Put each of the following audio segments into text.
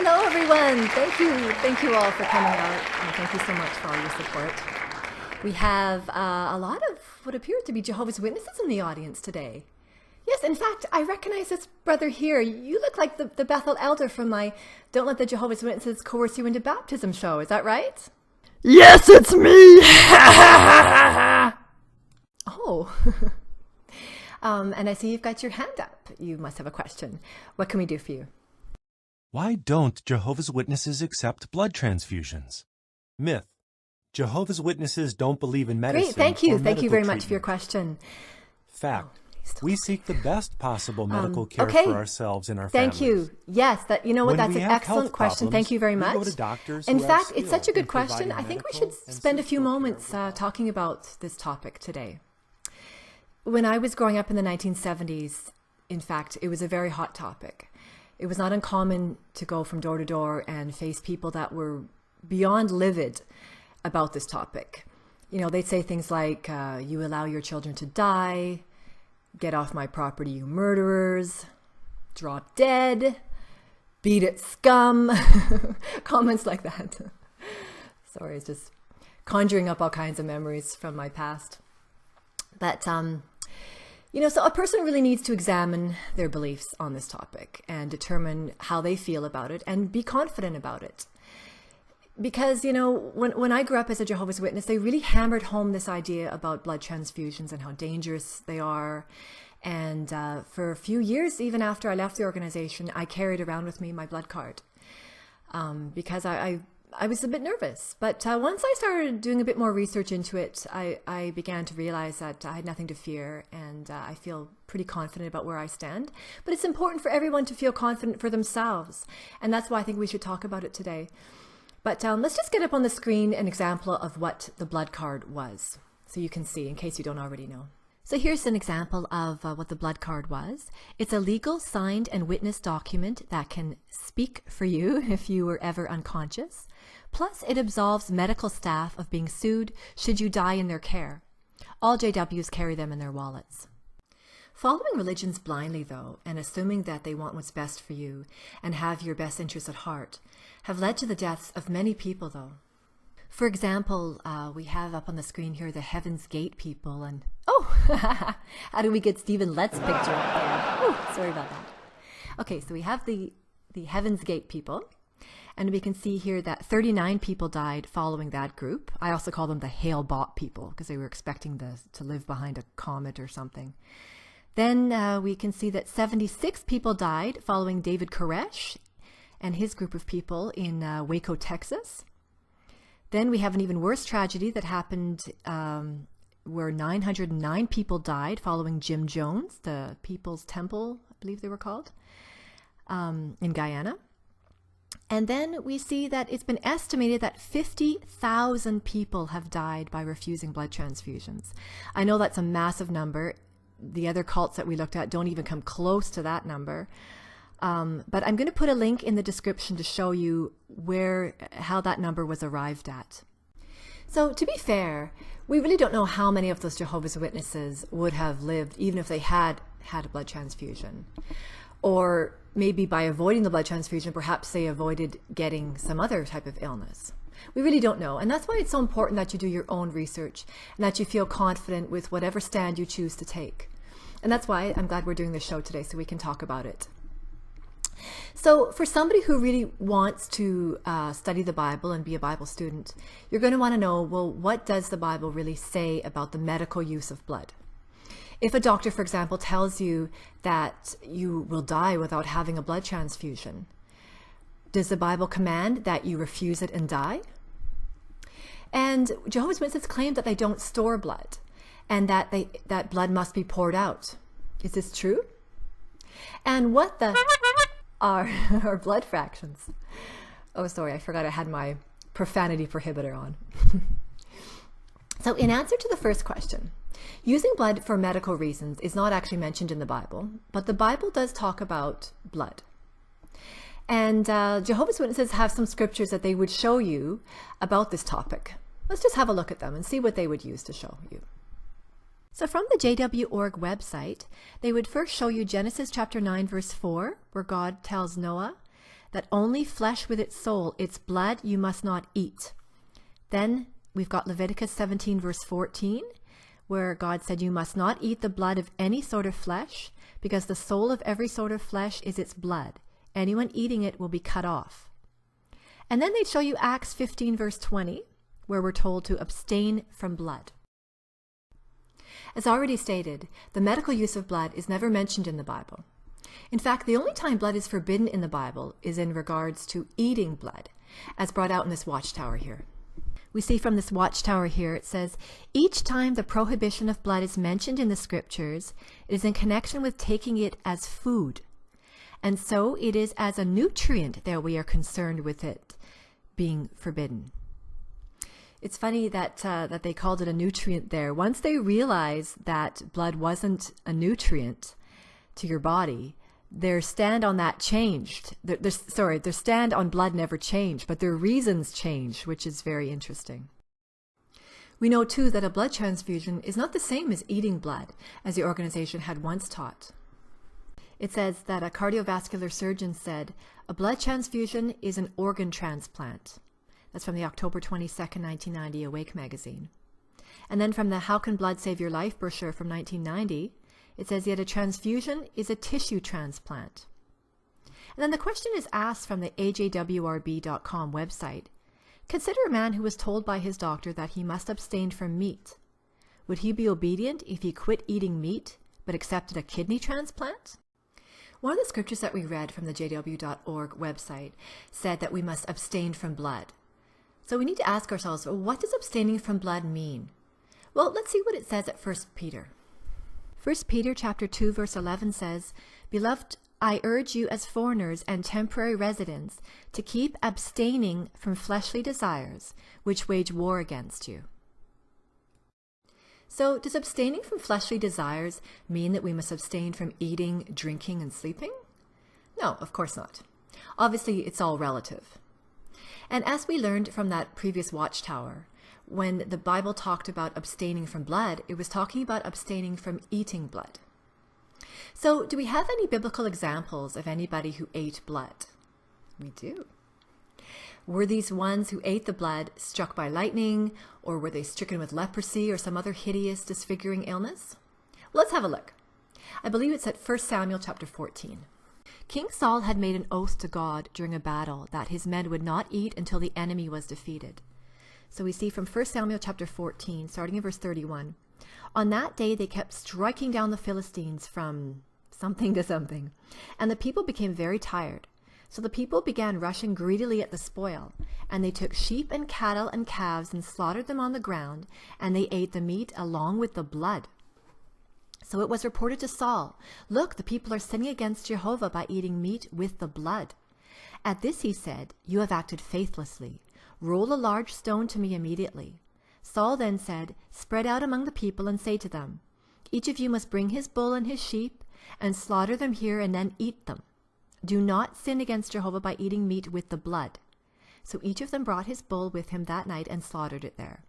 Hello, everyone. Thank you. Thank you all for coming out. And thank you so much for all your support. We have a lot of what appear to be Jehovah's Witnesses in the audience today. Yes, in fact, I recognize this brother here. You look like the Bethel elder from my Don't Let the Jehovah's Witnesses Coerce You into Baptism show. Is that right? Yes, it's me! Oh. And I see you've got your hand up. You must have a question. What can we do for you? Why don't Jehovah's Witnesses accept blood transfusions? Myth. Jehovah's Witnesses don't believe in medicine. Great, thank you. Or Thank you medical very much for your treatment. question. Fact. We seek the best possible medical care okay. for ourselves and our Thank families. you. Yes, you know what? When That's we an have excellent health question. Thank problems, you very we much. go to doctors In who have fact, it's skill such a good in question. providing I think we medical should and spend a few surgical care moments without- talking about this topic today. When I was growing up in the 1970s, in fact, it was a very hot topic. It was not uncommon to go from door to door and face people that were beyond livid about this topic. You know, they'd say things like, you allow your children to die, get off my property, you murderers, drop dead, beat it, scum, comments like that. Sorry, it's just conjuring up all kinds of memories from my past. But, you know, so a person really needs to examine their beliefs on this topic and determine how they feel about it and be confident about it. Because, you know, when I grew up as a Jehovah's Witness, they really hammered home this idea about blood transfusions and how dangerous they are. And for a few years, even after I left the organization, I carried around with me my blood card because I was a bit nervous. But once I started doing a bit more research into it, I began to realize that I had nothing to fear, and I feel pretty confident about where I stand. But it's important for everyone to feel confident for themselves, and that's why I think we should talk about it today. But let's just get up on the screen an example of what the blood card was, so you can see, in case you don't already know. So here's an example of what the blood card was. It's a legal signed and witnessed document that can speak for you if you were ever unconscious. Plus, it absolves medical staff of being sued should you die in their care. All JWs carry them in their wallets. Following religions blindly, though, and assuming that they want what's best for you and have your best interests at heart, have led to the deaths of many people, though. For example, we have up on the screen here the Heaven's Gate people, and oh, how do we get Stephen Lett's picture up there? Oh, sorry about that. Okay, so we have the Heaven's Gate people, and we can see here that 39 people died following that group. I also call them the Hale-Bop people because they were expecting to live behind a comet or something. Then we can see that 76 people died following David Koresh and his group of people in Waco, Texas. Then we have an even worse tragedy that happened where 909 people died following Jim Jones, the People's Temple, I believe they were called, in Guyana. And then we see that it's been estimated that 50,000 people have died by refusing blood transfusions. I know that's a massive number. The other cults that we looked at don't even come close to that number. But I'm going to put a link in the description to show you how that number was arrived at. So to be fair, we really don't know how many of those Jehovah's Witnesses would have lived even if they had had a blood transfusion. Or maybe by avoiding the blood transfusion, perhaps they avoided getting some other type of illness. We really don't know. And that's why it's so important that you do your own research and that you feel confident with whatever stand you choose to take. And that's why I'm glad we're doing this show today so we can talk about it. So for somebody who really wants to study the Bible and be a Bible student, you're going to want to know, well, what does the Bible really say about the medical use of blood? If a doctor, for example, tells you that you will die without having a blood transfusion, does the Bible command that you refuse it and die? And Jehovah's Witnesses claim that they don't store blood and that that blood must be poured out. Is this true? And what the are blood fractions? Oh, sorry, I forgot I had my profanity prohibitor on. So in answer to the first question, using blood for medical reasons is not actually mentioned in the Bible, but the Bible does talk about blood. And Jehovah's Witnesses have some scriptures that they would show you about this topic. Let's just have a look at them and see what they would use to show you. So from the JW.org website, they would first show you Genesis chapter 9, verse 4, where God tells Noah that only flesh with its soul, its blood, you must not eat. Then we've got Leviticus 17 verse 14, where God said you must not eat the blood of any sort of flesh, because the soul of every sort of flesh is its blood. Anyone eating it will be cut off. And then they'd show you Acts 15 verse 20, where we're told to abstain from blood. As already stated, the medical use of blood is never mentioned in the Bible. In fact, the only time blood is forbidden in the Bible is in regards to eating blood, as brought out in this watchtower here. We see from this watchtower here, it says, each time the prohibition of blood is mentioned in the scriptures, it is in connection with taking it as food. And so it is as a nutrient that we are concerned with it being forbidden. It's funny that that they called it a nutrient there. Once they realized that blood wasn't a nutrient to your body, their stand on that changed. Their stand on blood never changed, but their reasons changed, which is very interesting. We know too that a blood transfusion is not the same as eating blood, as the organization had once taught. It says that a cardiovascular surgeon said, a blood transfusion is an organ transplant. That's from the October 22nd, 1990 Awake magazine. And then from the How Can Blood Save Your Life brochure from 1990, it says yet a transfusion is a tissue transplant. And then the question is asked from the ajwrb.com website. Consider a man who was told by his doctor that he must abstain from meat. Would he be obedient if he quit eating meat but accepted a kidney transplant? One of the scriptures that we read from the jw.org website said that we must abstain from blood. So we need to ask ourselves, well, what does abstaining from blood mean? Well, let's see what it says at 1 Peter. 1 Peter chapter 2 verse 11 says, Beloved, I urge you as foreigners and temporary residents to keep abstaining from fleshly desires, which wage war against you. So does abstaining from fleshly desires mean that we must abstain from eating, drinking, and sleeping? No, of course not. Obviously, it's all relative. And as we learned from that previous watchtower, when the Bible talked about abstaining from blood, it was talking about abstaining from eating blood. So do we have any biblical examples of anybody who ate blood? We do. Were these ones who ate the blood struck by lightning, or were they stricken with leprosy or some other hideous, disfiguring illness? Well, let's have a look. I believe it's at 1 Samuel chapter 14. King Saul had made an oath to God during a battle that his men would not eat until the enemy was defeated. So we see from 1 Samuel chapter 14, starting in verse 31, on that day they kept striking down the Philistines from something to something, and the people became very tired. So the people began rushing greedily at the spoil, and they took sheep and cattle and calves and slaughtered them on the ground, and they ate the meat along with the blood. So it was reported to Saul, Look, the people are sinning against Jehovah by eating meat with the blood. At this he said, You have acted faithlessly. Roll a large stone to me immediately. Saul then said, Spread out among the people and say to them, Each of you must bring his bull and his sheep, and slaughter them here and then eat them. Do not sin against Jehovah by eating meat with the blood. So each of them brought his bull with him that night and slaughtered it there.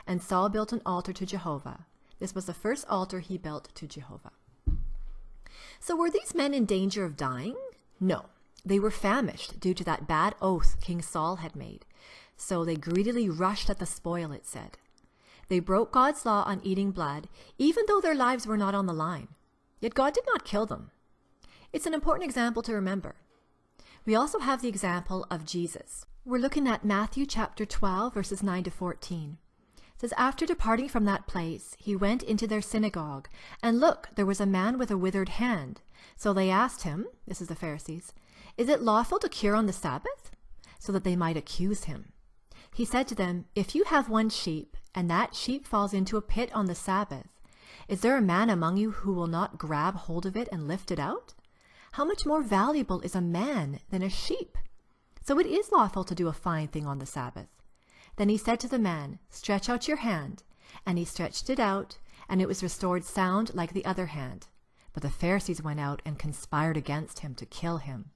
And Saul built an altar to Jehovah. This was the first altar he built to Jehovah. So were these men in danger of dying? No, they were famished due to that bad oath King Saul had made. So they greedily rushed at the spoil, it said. They broke God's law on eating blood, even though their lives were not on the line. Yet God did not kill them. It's an important example to remember. We also have the example of Jesus. We're looking at Matthew chapter 12, verses 9 to 14. It says, After departing from that place, he went into their synagogue, and look, there was a man with a withered hand. So they asked him, this is the Pharisees, Is it lawful to cure on the Sabbath? So that they might accuse him. He said to them, If you have one sheep, and that sheep falls into a pit on the Sabbath, is there a man among you who will not grab hold of it and lift it out? How much more valuable is a man than a sheep? So it is lawful to do a fine thing on the Sabbath. Then he said to the man, Stretch out your hand. And he stretched it out, and it was restored sound like the other hand. But the Pharisees went out and conspired against him to kill him.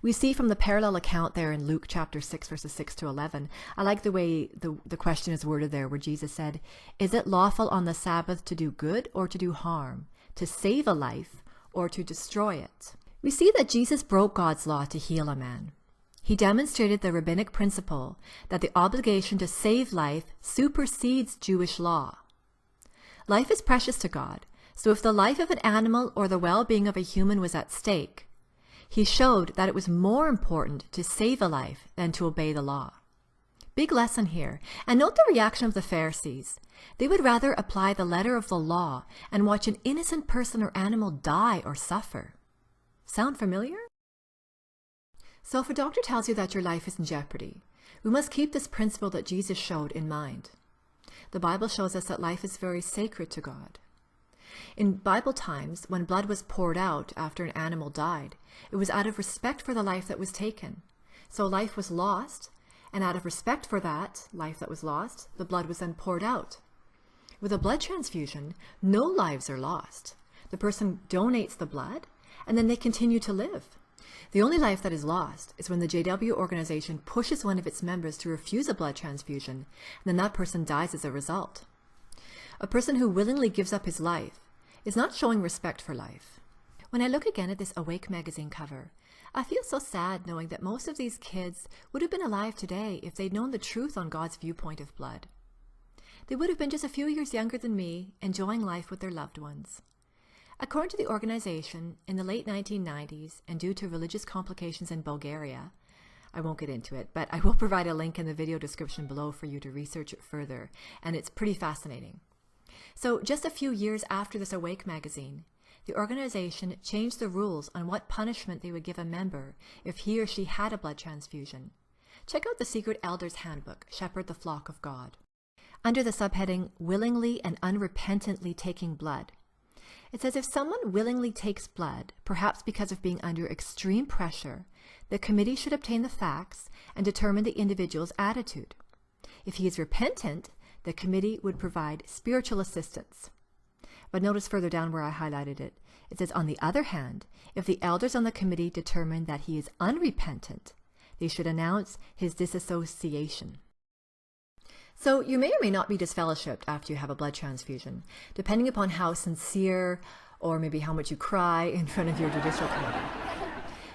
We see from the parallel account there in Luke chapter 6, verses 6 to 11. I like the way the question is worded there, where Jesus said, Is it lawful on the Sabbath to do good or to do harm, to save a life or to destroy it? We see that Jesus broke God's law to heal a man. He demonstrated the rabbinic principle that the obligation to save life supersedes Jewish law. Life is precious to God, so if the life of an animal or the well-being of a human was at stake, he showed that it was more important to save a life than to obey the law. Big lesson here. And note the reaction of the Pharisees. They would rather apply the letter of the law and watch an innocent person or animal die or suffer. Sound familiar? So if a doctor tells you that your life is in jeopardy, we must keep this principle that Jesus showed in mind. The Bible shows us that life is very sacred to God. In Bible times, when blood was poured out after an animal died, it was out of respect for the life that was taken. So life was lost, and out of respect for that life that was lost, the blood was then poured out. With a blood transfusion, no lives are lost. The person donates the blood, and then they continue to live. The only life that is lost is when the JW organization pushes one of its members to refuse a blood transfusion, and then that person dies as a result. A person who willingly gives up his life is not showing respect for life. When I look again at this Awake magazine cover, I feel so sad knowing that most of these kids would have been alive today if they'd known the truth on God's viewpoint of blood. They would have been just a few years younger than me, enjoying life with their loved ones. According to the organization, in the late 1990s, and due to religious complications in Bulgaria, I won't get into it, but I will provide a link in the video description below for you to research it further, and it's pretty fascinating. So just a few years after this Awake magazine, the organization changed the rules on what punishment they would give a member if he or she had a blood transfusion. Check out the Secret Elders Handbook, Shepherd the Flock of God. Under the subheading, Willingly and Unrepentantly Taking Blood, it says if someone willingly takes blood, perhaps because of being under extreme pressure, the committee should obtain the facts and determine the individual's attitude. If he is repentant, the committee would provide spiritual assistance. But notice further down where I highlighted it, it says, on the other hand, if the elders on the committee determine that he is unrepentant, they should announce his disassociation. So you may or may not be disfellowshipped after you have a blood transfusion, depending upon how sincere or maybe how much you cry in front of your judicial committee.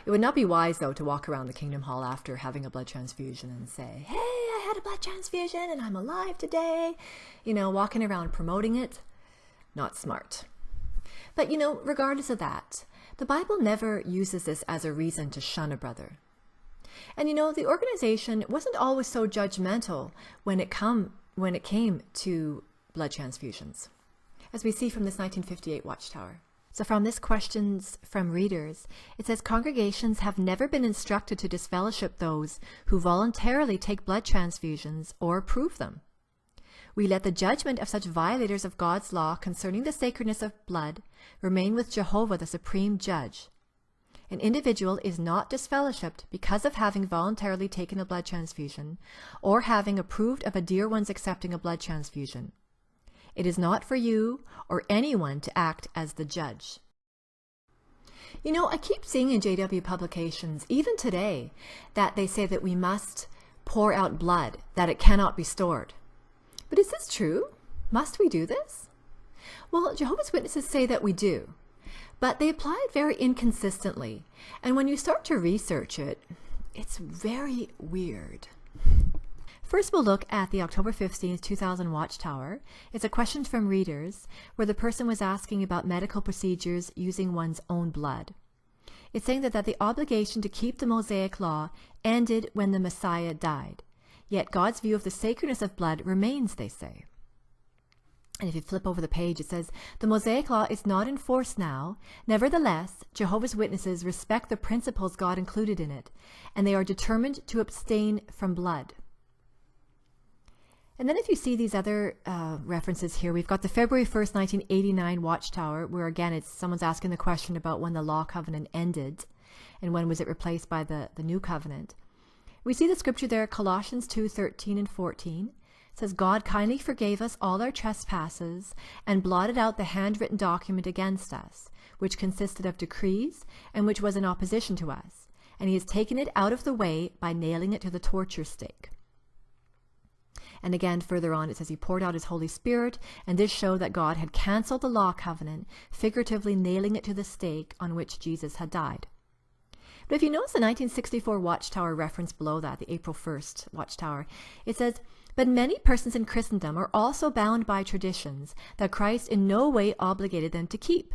It would not be wise, though, to walk around the Kingdom Hall after having a blood transfusion and say, hey, I had a blood transfusion and I'm alive today. Walking around promoting it. Not smart. But, regardless of that, the Bible never uses this as a reason to shun a brother. And, the organization wasn't always so judgmental when it came to blood transfusions, as we see from this 1958 Watchtower. So from this Questions from Readers, it says congregations have never been instructed to disfellowship those who voluntarily take blood transfusions or approve them. We let the judgment of such violators of God's law concerning the sacredness of blood remain with Jehovah, the supreme judge. An individual is not disfellowshipped because of having voluntarily taken a blood transfusion or having approved of a dear one's accepting a blood transfusion. It is not for you or anyone to act as the judge. I keep seeing in JW publications, even today, that they say that we must pour out blood, that it cannot be stored. But is this true? Must we do this? Well, Jehovah's Witnesses say that we do, but they apply it very inconsistently. And when you start to research it, it's very weird. First, we'll look at the October 15th, 2000 Watchtower. It's a question from readers where the person was asking about medical procedures using one's own blood. It's saying that the obligation to keep the Mosaic law ended when the Messiah died. Yet God's view of the sacredness of blood remains, they say. And if you flip over the page, it says, the Mosaic law is not in force now. Nevertheless, Jehovah's Witnesses respect the principles God included in it, and they are determined to abstain from blood. And then if you see these other references here, we've got the February 1st, 1989 Watchtower, where again, someone's asking the question about when the law covenant ended and when was it replaced by the new covenant. We see the scripture there, Colossians 2:13 and 14. It says, God kindly forgave us all our trespasses and blotted out the handwritten document against us, which consisted of decrees and which was in opposition to us. And he has taken it out of the way by nailing it to the torture stake. And again, further on, it says he poured out his Holy Spirit, and this showed that God had canceled the law covenant, figuratively nailing it to the stake on which Jesus had died. But if you notice the 1964 Watchtower reference below that, the April 1st Watchtower, it says, but many persons in Christendom are also bound by traditions that Christ in no way obligated them to keep.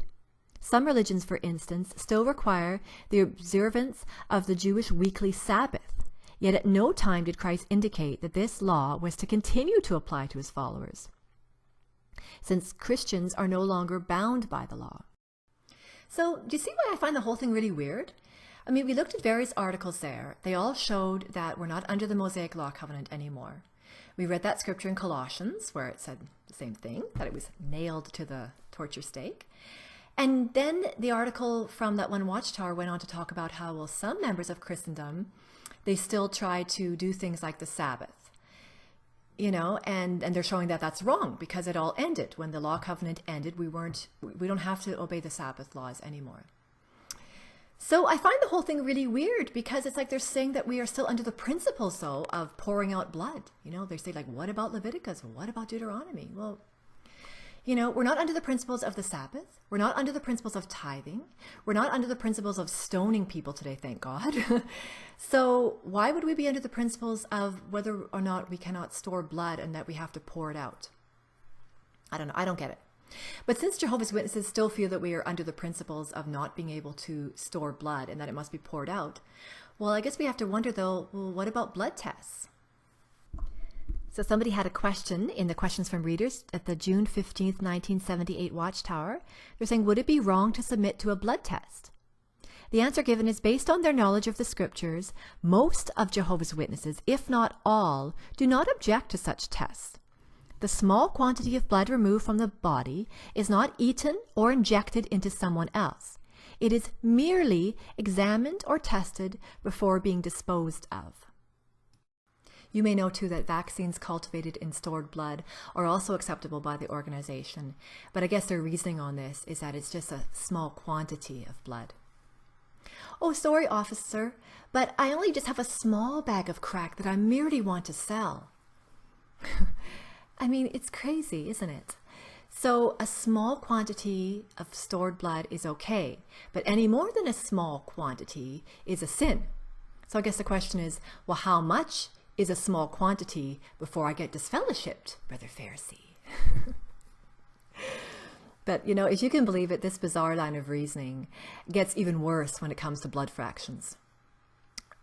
Some religions, for instance, still require the observance of the Jewish weekly Sabbath, yet at no time did Christ indicate that this law was to continue to apply to his followers, since Christians are no longer bound by the law. So, do you see why I find the whole thing really weird? I mean, we looked at various articles there. They all showed that we're not under the Mosaic Law covenant anymore. We read that scripture in Colossians where it said the same thing, that it was nailed to the torture stake. And then the article from that one Watchtower went on to talk about how, well, some members of Christendom, they still try to do things like the Sabbath, you know, and they're showing that that's wrong because it all ended. When the law covenant ended, we don't have to obey the Sabbath laws anymore. So I find the whole thing really weird because it's like they're saying that we are still under the principles, though, of pouring out blood. You know, they say, like, what about Leviticus? What about Deuteronomy? Well, you know, we're not under the principles of the Sabbath. We're not under the principles of tithing. We're not under the principles of stoning people today, thank God. So why would we be under the principles of whether or not we cannot store blood and that we have to pour it out? I don't know. I don't get it. But since Jehovah's Witnesses still feel that we are under the principles of not being able to store blood and that it must be poured out, well, I guess we have to wonder, though, well, what about blood tests? So somebody had a question in the questions from readers at the June 15th, 1978 Watchtower. They're saying, would it be wrong to submit to a blood test? The answer given is based on their knowledge of the scriptures. Most of Jehovah's Witnesses, if not all, do not object to such tests. The small quantity of blood removed from the body is not eaten or injected into someone else. It is merely examined or tested before being disposed of. You may know too that vaccines cultivated in stored blood are also acceptable by the organization, but I guess their reasoning on this is that it's just a small quantity of blood. Oh, sorry, officer, but I only just have a small bag of crack that I merely want to sell. I mean, it's crazy, isn't it? So a small quantity of stored blood is okay, but any more than a small quantity is a sin. So I guess the question is, well, how much is a small quantity before I get disfellowshipped, Brother Pharisee? But, you know, if you can believe it, this bizarre line of reasoning gets even worse when it comes to blood fractions.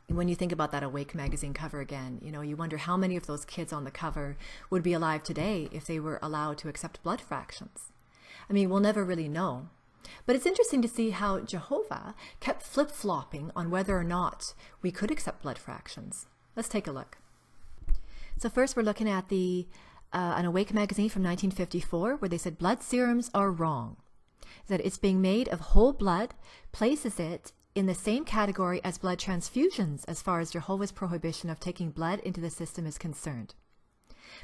When you think about that Awake magazine cover again, you know, you wonder how many of those kids on the cover would be alive today if they were allowed to accept blood fractions. I mean, we'll never really know. But it's interesting to see how Jehovah kept flip-flopping on whether or not we could accept blood fractions. Let's take a look. So first we're looking at an Awake magazine from 1954 where they said blood serums are wrong. That it's being made of whole blood places it in the same category as blood transfusions as far as Jehovah's prohibition of taking blood into the system is concerned.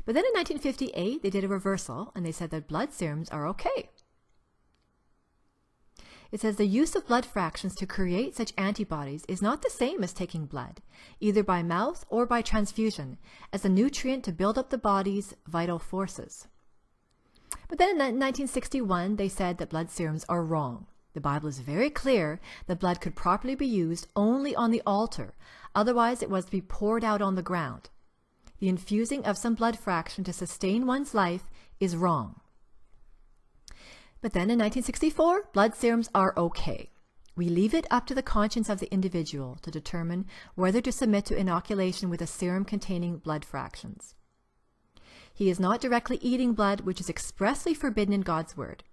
But then in 1958, they did a reversal and they said that blood serums are okay. It says the use of blood fractions to create such antibodies is not the same as taking blood, either by mouth or by transfusion, as a nutrient to build up the body's vital forces. But then in 1961, they said that blood serums are wrong. The Bible is very clear that blood could properly be used only on the altar. Otherwise, it was to be poured out on the ground. The infusing of some blood fraction to sustain one's life is wrong. But then in 1964, blood serums are okay. We leave it up to the conscience of the individual to determine whether to submit to inoculation with a serum containing blood fractions. He is not directly eating blood, which is expressly forbidden in God's word.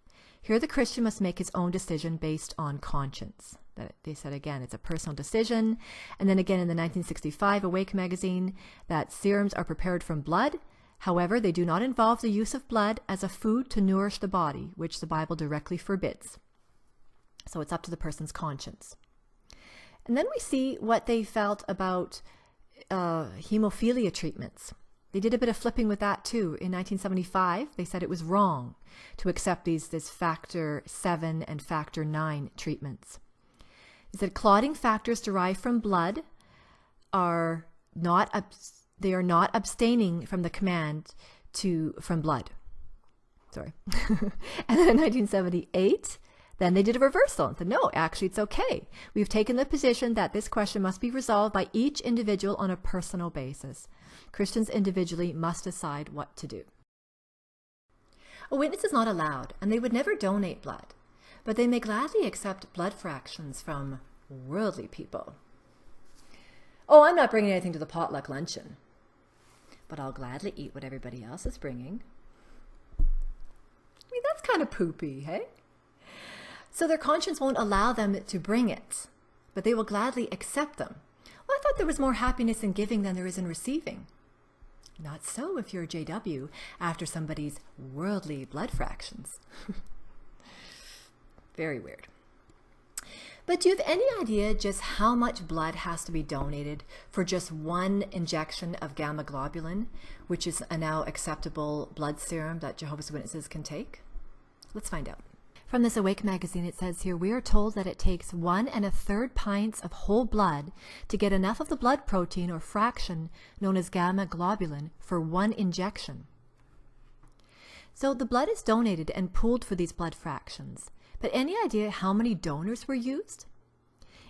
Here the Christian must make his own decision based on conscience. They said again, it's a personal decision. And then again in the 1965 Awake magazine, that serums are prepared from blood. However, they do not involve the use of blood as a food to nourish the body, which the Bible directly forbids. So it's up to the person's conscience. And then we see what they felt about hemophilia treatments. They did a bit of flipping with that too. In 1975, they said it was wrong to accept this factor 7 and factor 9 treatments. They said clotting factors derived from blood are not abstaining from the command from blood. Sorry. And then in 1978, Then they did a reversal and said, no, actually it's okay. We've taken the position that this question must be resolved by each individual on a personal basis. Christians individually must decide what to do. A witness is not allowed, and they would never donate blood, but they may gladly accept blood fractions from worldly people. Oh, I'm not bringing anything to the potluck luncheon, but I'll gladly eat what everybody else is bringing. I mean, that's kind of poopy, hey? So their conscience won't allow them to bring it, but they will gladly accept them. Well, I thought there was more happiness in giving than there is in receiving. Not so if you're a JW after somebody's worldly blood fractions. Very weird. But do you have any idea just how much blood has to be donated for just one injection of gamma globulin, which is a now acceptable blood serum that Jehovah's Witnesses can take? Let's find out. From this Awake magazine, it says here, we are told that it takes 1 1/3 pints of whole blood to get enough of the blood protein or fraction known as gamma globulin for one injection. So the blood is donated and pooled for these blood fractions. But any idea how many donors were used?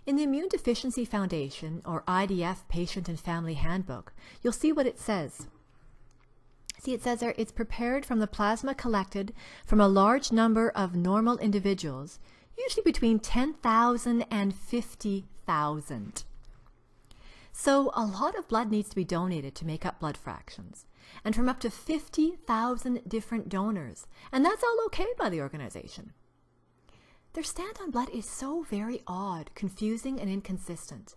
In the Immune Deficiency Foundation, or IDF Patient and Family Handbook, you'll see what it says. See, it says there, it's prepared from the plasma collected from a large number of normal individuals, usually between 10,000 and 50,000. So a lot of blood needs to be donated to make up blood fractions, and from up to 50,000 different donors. And that's all okay by the organization. Their stand on blood is so very odd, confusing, and inconsistent.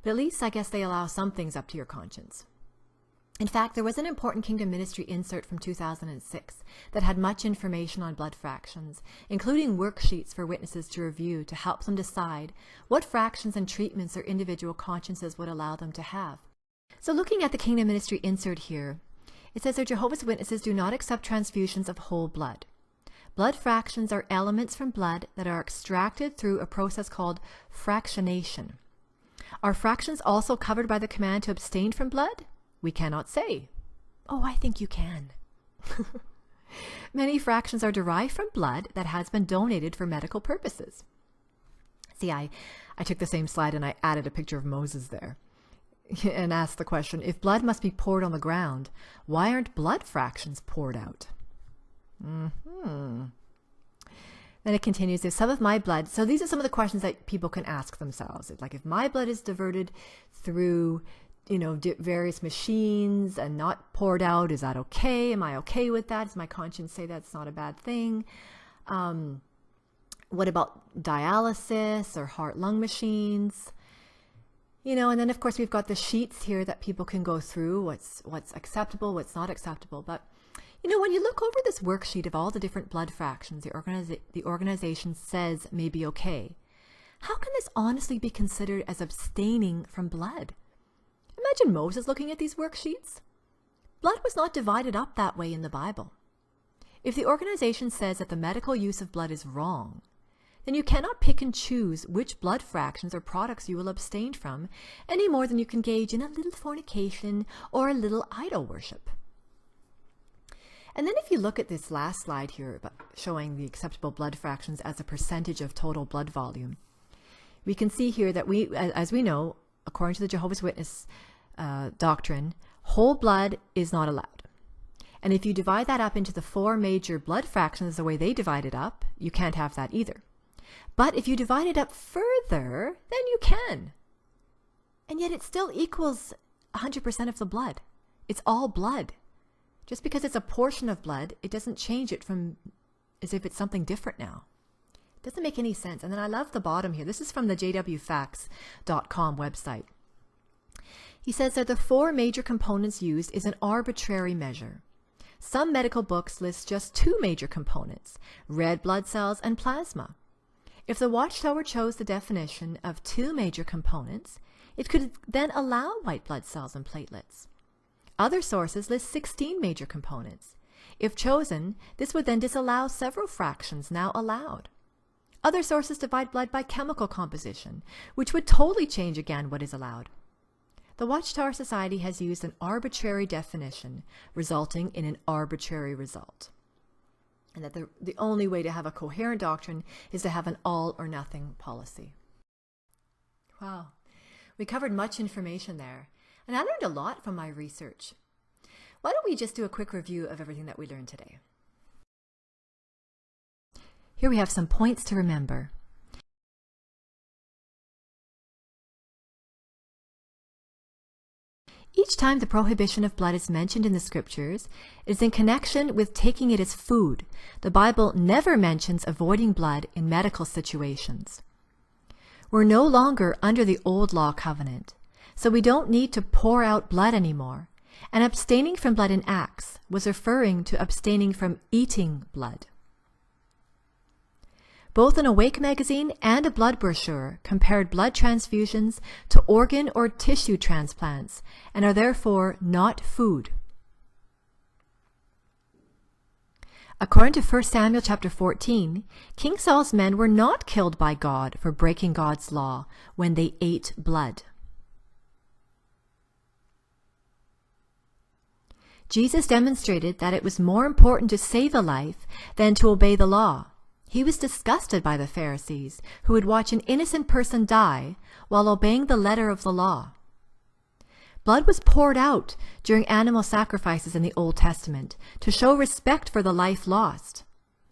But at least I guess they allow some things up to your conscience. In fact, there was an important Kingdom Ministry insert from 2006 that had much information on blood fractions, including worksheets for witnesses to review to help them decide what fractions and treatments their individual consciences would allow them to have. So looking at the Kingdom Ministry insert here, it says that Jehovah's Witnesses do not accept transfusions of whole blood. Blood fractions are elements from blood that are extracted through a process called fractionation. Are fractions also covered by the command to abstain from blood? We cannot say. Oh, I think you can. Many fractions are derived from blood that has been donated for medical purposes. See, I took the same slide and I added a picture of Moses there and asked the question, if blood must be poured on the ground, why aren't blood fractions poured out? Then it continues, if some of my blood, so these are some of the questions that people can ask themselves. It's like, if my blood is diverted through, various machines and not poured out, is that okay? Am I okay with that? Does my conscience say that's not a bad thing? What about dialysis or heart-lung machines? And then of course we've got the sheets here that people can go through, what's acceptable, what's not acceptable. But when you look over this worksheet of all the different blood fractions the organization says may be okay, how can this honestly be considered as abstaining from blood? Imagine Moses looking at these worksheets. Blood was not divided up that way in the Bible. If the organization says that the medical use of blood is wrong, then you cannot pick and choose which blood fractions or products you will abstain from any more than you can engage in a little fornication or a little idol worship. And then if you look at this last slide here showing the acceptable blood fractions as a percentage of total blood volume, we can see here that as we know, according to the Jehovah's Witness doctrine, whole blood is not allowed. And if you divide that up into the 4 major blood fractions the way they divide it up, you can't have that either. But if you divide it up further, then you can. And yet it still equals 100% of the blood. It's all blood. Just because it's a portion of blood, it doesn't change it from as if it's something different now. It doesn't make any sense. And then I love the bottom here. This is from the jwfacts.com website. He says that the 4 major components used is an arbitrary measure. Some medical books list just 2 major components, red blood cells and plasma. If the Watchtower chose the definition of 2 major components, it could then allow white blood cells and platelets. Other sources list 16 major components. If chosen, this would then disallow several fractions now allowed. Other sources divide blood by chemical composition, which would totally change again what is allowed. The Watchtower Society has used an arbitrary definition, resulting in an arbitrary result. and that the only way to have a coherent doctrine is to have an all or nothing policy. Wow, we covered much information there, and I learned a lot from my research. Why don't we just do a quick review of everything that we learned today? Here we have some points to remember. Each time the prohibition of blood is mentioned in the scriptures, it is in connection with taking it as food. The Bible never mentions avoiding blood in medical situations. We're no longer under the old law covenant, so we don't need to pour out blood anymore. And abstaining from blood in Acts was referring to abstaining from eating blood. Both an Awake magazine and a blood brochure compared blood transfusions to organ or tissue transplants and are therefore not food. According to 1 Samuel chapter 14, King Saul's men were not killed by God for breaking God's law when they ate blood. Jesus demonstrated that it was more important to save a life than to obey the law. He was disgusted by the Pharisees, who would watch an innocent person die while obeying the letter of the law. Blood was poured out during animal sacrifices in the Old Testament to show respect for the life lost.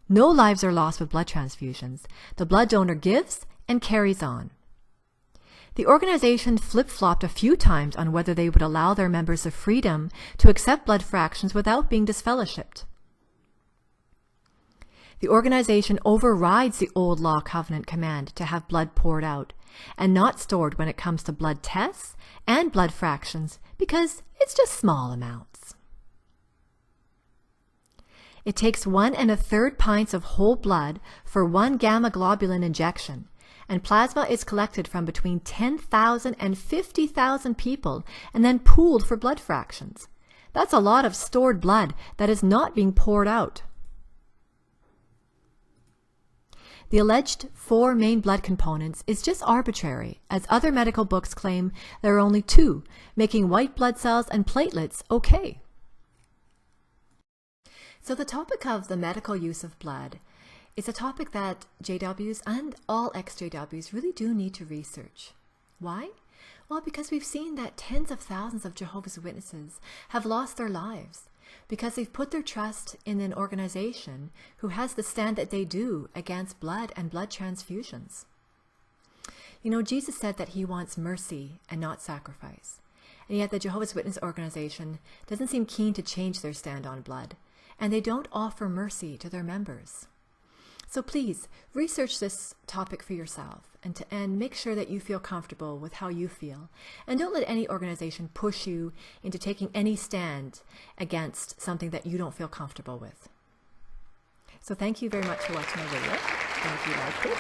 No lives are lost with blood transfusions. The blood donor gives and carries on. The organization flip-flopped a few times on whether they would allow their members the freedom to accept blood fractions without being disfellowshipped. The organization overrides the old law covenant command to have blood poured out and not stored when it comes to blood tests and blood fractions because it's just small amounts. It takes 1 1/3 pints of whole blood for 1 gamma globulin injection, and plasma is collected from between 10,000 and 50,000 people and then pooled for blood fractions. That's a lot of stored blood that is not being poured out. The alleged 4 main blood components is just arbitrary, as other medical books claim there are only 2, making white blood cells and platelets okay. So the topic of the medical use of blood is a topic that JWs and all ex-JWs really do need to research. Why? Well, because we've seen that tens of thousands of Jehovah's Witnesses have lost their lives because they've put their trust in an organization who has the stand that they do against blood and blood transfusions. You know, Jesus said that he wants mercy and not sacrifice. And yet the Jehovah's Witness organization doesn't seem keen to change their stand on blood, and they don't offer mercy to their members. So please research this topic for yourself and make sure that you feel comfortable with how you feel. And don't let any organization push you into taking any stand against something that you don't feel comfortable with. So thank you very much for watching my video. And if you liked it,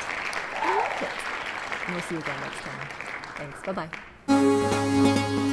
like it. And we'll see you again next time. Thanks. Bye-bye.